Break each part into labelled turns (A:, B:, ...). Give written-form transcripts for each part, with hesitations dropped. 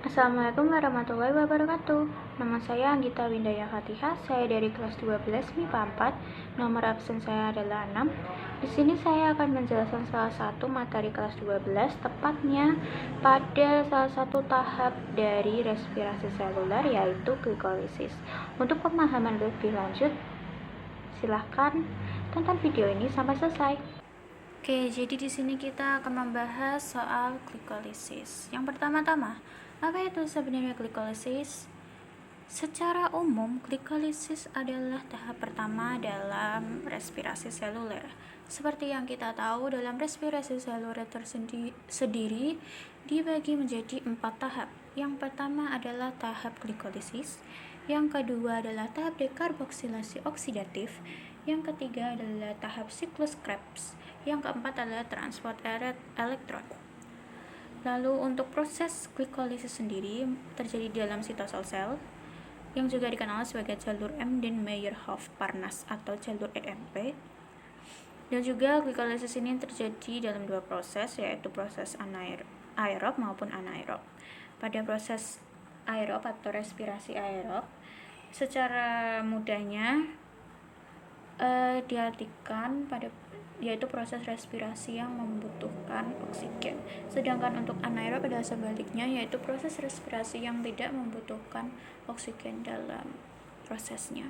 A: Assalamualaikum warahmatullahi wabarakatuh. Nama saya Anggita Windaya Fatihah. Saya dari kelas 12 MIPA 4. Nomor absen saya adalah 6. Di sini saya akan menjelaskan salah satu materi kelas 12, tepatnya pada salah satu tahap dari respirasi seluler, yaitu glikolisis. Untuk pemahaman lebih lanjut, silahkan tonton video ini sampai selesai. Oke, jadi di sini kita akan membahas soal glikolisis. Yang pertama-tama, apa itu sebenarnya glikolisis? Secara umum, glikolisis adalah tahap pertama dalam respirasi seluler. Seperti yang kita tahu, dalam respirasi seluler tersendiri dibagi menjadi 4 tahap. Yang pertama adalah tahap glikolisis, yang kedua adalah tahap dekarboksilasi oksidatif, yang ketiga adalah tahap siklus Krebs, yang keempat adalah transport elektron. Lalu untuk proses glikolisis sendiri terjadi dalam sitosol sel, yang juga dikenal sebagai jalur Embden-Meyerhof-Parnas atau jalur EMP. Dan juga glikolisis ini terjadi dalam 2 proses, yaitu proses aerob maupun anaerob. Pada proses aerob atau respirasi aerob, secara mudahnya diartikan yaitu proses respirasi yang membutuhkan oksigen. Sedangkan untuk anaerob adalah sebaliknya, yaitu proses respirasi yang tidak membutuhkan oksigen dalam prosesnya.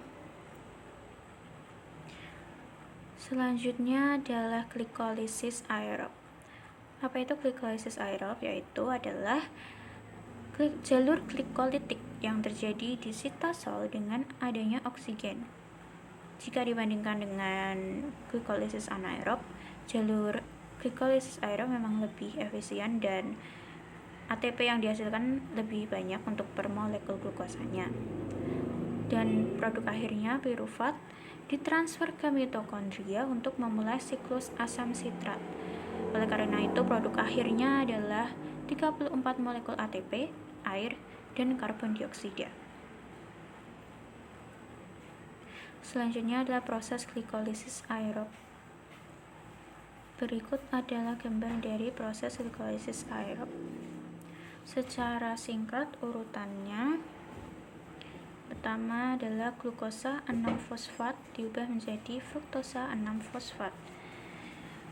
A: Selanjutnya adalah glikolisis aerob. Apa itu glikolisis aerob? Yaitu adalah jalur glikolitik yang terjadi di sitosol dengan adanya oksigen. Jika dibandingkan dengan glikolisis anaerob, jalur glikolisis aerob memang lebih efisien dan ATP yang dihasilkan lebih banyak untuk per molekul glukosanya. Dan produk akhirnya, pirufat, ditransfer ke mitokondria untuk memulai siklus asam sitrat. Oleh karena itu, produk akhirnya adalah 34 molekul ATP, air, dan karbon dioksida. Selanjutnya adalah proses glikolisis aerob. Berikut adalah gambar dari proses glikolisis aerob. Secara singkat urutannya, pertama adalah glukosa 6-fosfat diubah menjadi fruktosa 6-fosfat.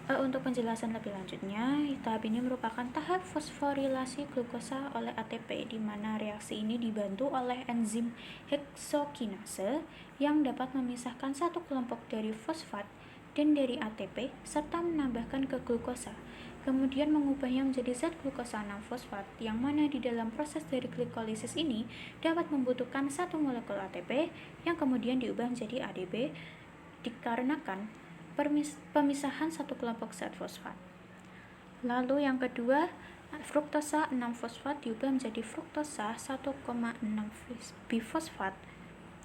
A: Untuk penjelasan lebih lanjutnya, tahap ini merupakan tahap fosforilasi glukosa oleh ATP, di mana reaksi ini dibantu oleh enzim heksokinase yang dapat memisahkan satu kelompok dari fosfat dan dari ATP serta menambahkan ke glukosa, kemudian mengubahnya menjadi zat glukosa 6-fosfat, yang mana di dalam proses dari glikolisis ini dapat membutuhkan satu molekul ATP yang kemudian diubah menjadi ADP dikarenakan pemisahan satu kelompok zat fosfat. Lalu yang kedua, fruktosa 6-fosfat diubah menjadi fruktosa 1,6 bifosfat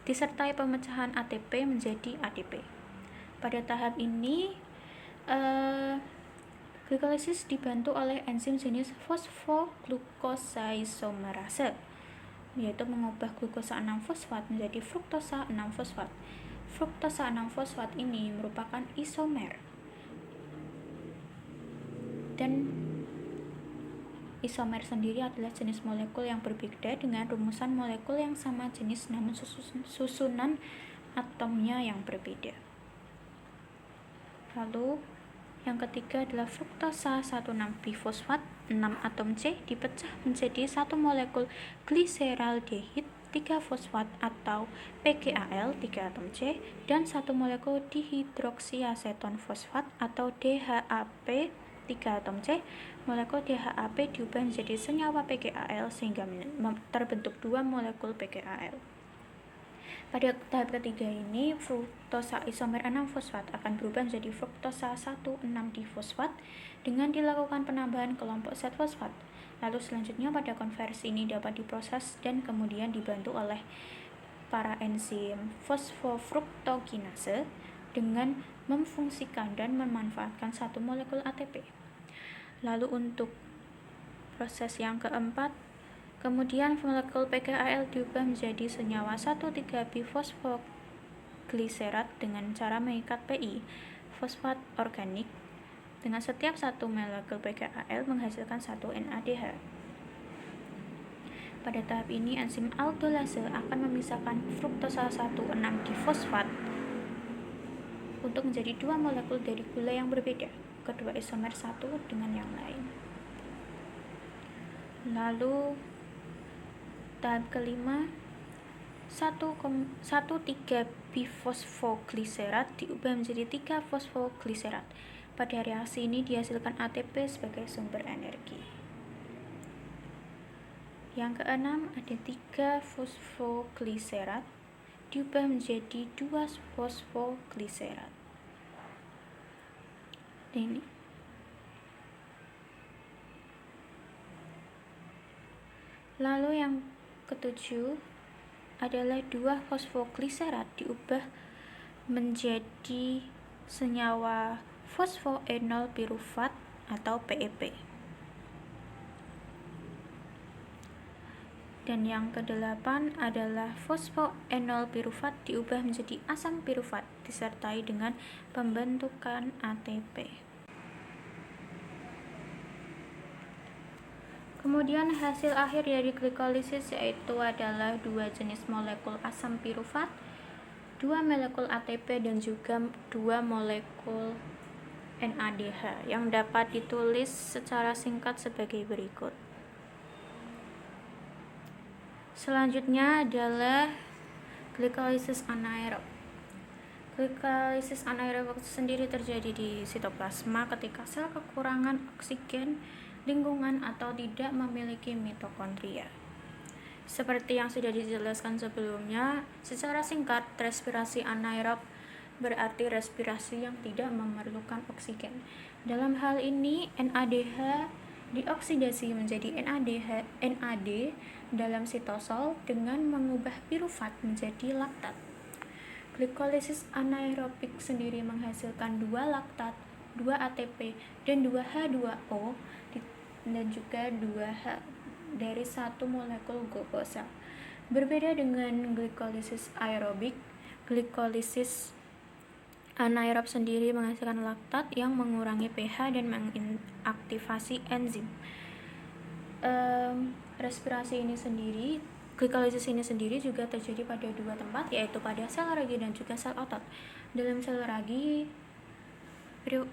A: disertai pemecahan ATP menjadi ADP. Pada tahap ini glikolisis dibantu oleh enzim jenis fosfoglucosaisomerase, yaitu mengubah glukosa 6-fosfat menjadi fruktosa 6-fosfat. Fruktosa 6-fosfat ini merupakan isomer, dan isomer sendiri adalah jenis molekul yang berbeda dengan rumusan molekul yang sama jenis namun susunan atomnya yang berbeda. Lalu yang ketiga adalah fruktosa 1,6-bifosfat, 6 atom C dipecah menjadi satu molekul gliseraldehid 3-fosfat atau PGAL 3 atom C dan satu molekul dihidroksiaseton fosfat atau DHAP 3 atom C. Molekul DHAP diubah menjadi senyawa PGAL sehingga terbentuk 2 molekul PGAL. Pada tahap ketiga ini, fruktosa isomer 6-fosfat akan berubah menjadi fruktosa 1,6-difosfat dengan dilakukan penambahan kelompok zat fosfat. Lalu selanjutnya pada konversi ini dapat diproses dan kemudian dibantu oleh para enzim fosfofruktokinase dengan memfungsikan dan memanfaatkan satu molekul ATP. Lalu untuk proses yang keempat, kemudian molekul PGAL diubah menjadi senyawa 1,3-bifosfogliserat dengan cara mengikat PI, fosfat organik. Dengan setiap satu molekul PGAL menghasilkan satu NADH. Pada tahap ini, enzim aldolase akan memisahkan fruktosa 1,6-difosfat untuk menjadi dua molekul dari gula yang berbeda, kedua isomer satu dengan yang lain. Lalu tahap kelima, 1,3-bifosfoglycerat diubah menjadi 3-fosfoglycerat. Pada reaksi ini dihasilkan ATP sebagai sumber energi. Yang keenam, ada 3-fosfoglycerat diubah menjadi 2-fosfoglycerat. Ini. Lalu yang ketujuh adalah 2-fosfoglycerat diubah menjadi senyawa fosfoenol pirufat atau PEP. Dan yang kedelapan adalah fosfoenol pirufat diubah menjadi asam pirufat disertai dengan pembentukan ATP. Kemudian hasil akhir dari glikolisis yaitu adalah dua jenis molekul asam pirufat, dua molekul ATP dan juga dua molekul NADH yang dapat ditulis secara singkat sebagai berikut. Selanjutnya adalah glikolisis anaerob. Glikolisis anaerob sendiri terjadi di sitoplasma ketika sel kekurangan oksigen lingkungan atau tidak memiliki mitokondria. Seperti yang sudah dijelaskan sebelumnya, secara singkat, respirasi anaerob berarti respirasi yang tidak memerlukan oksigen. Dalam hal ini, NADH dioksidasi menjadi NAD dalam sitosol dengan mengubah pirufat menjadi laktat. Glikolisis anaerobik sendiri menghasilkan 2 laktat, 2 ATP, dan 2 H2O dan juga 2H dari satu molekul glukosa. Berbeda dengan glikolisis aerobik, glikolisis anaerob sendiri menghasilkan laktat yang mengurangi pH dan mengaktifasi enzim. Glikolisis ini sendiri juga terjadi pada dua tempat, yaitu pada sel ragi dan juga sel otot. Dalam sel ragi,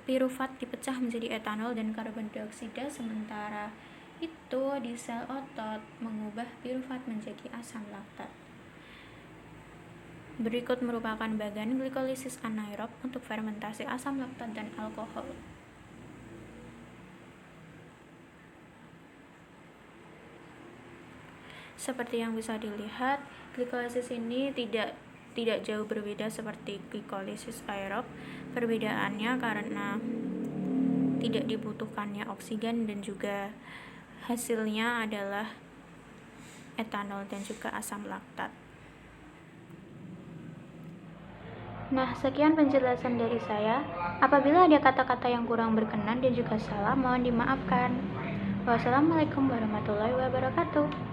A: pirufat dipecah menjadi etanol dan karbon dioksida, sementara itu di sel otot mengubah pirufat menjadi asam laktat. Berikut merupakan bagian glikolisis anaerob untuk fermentasi asam laktat dan alkohol. Seperti yang bisa dilihat, glikolisis ini tidak jauh berbeda seperti glikolisis aerob. Perbedaannya karena tidak dibutuhkannya oksigen dan juga hasilnya adalah etanol dan juga asam laktat. Nah, sekian penjelasan dari saya. Apabila ada kata-kata yang kurang berkenan dan juga salah, mohon dimaafkan. Wassalamualaikum warahmatullahi wabarakatuh.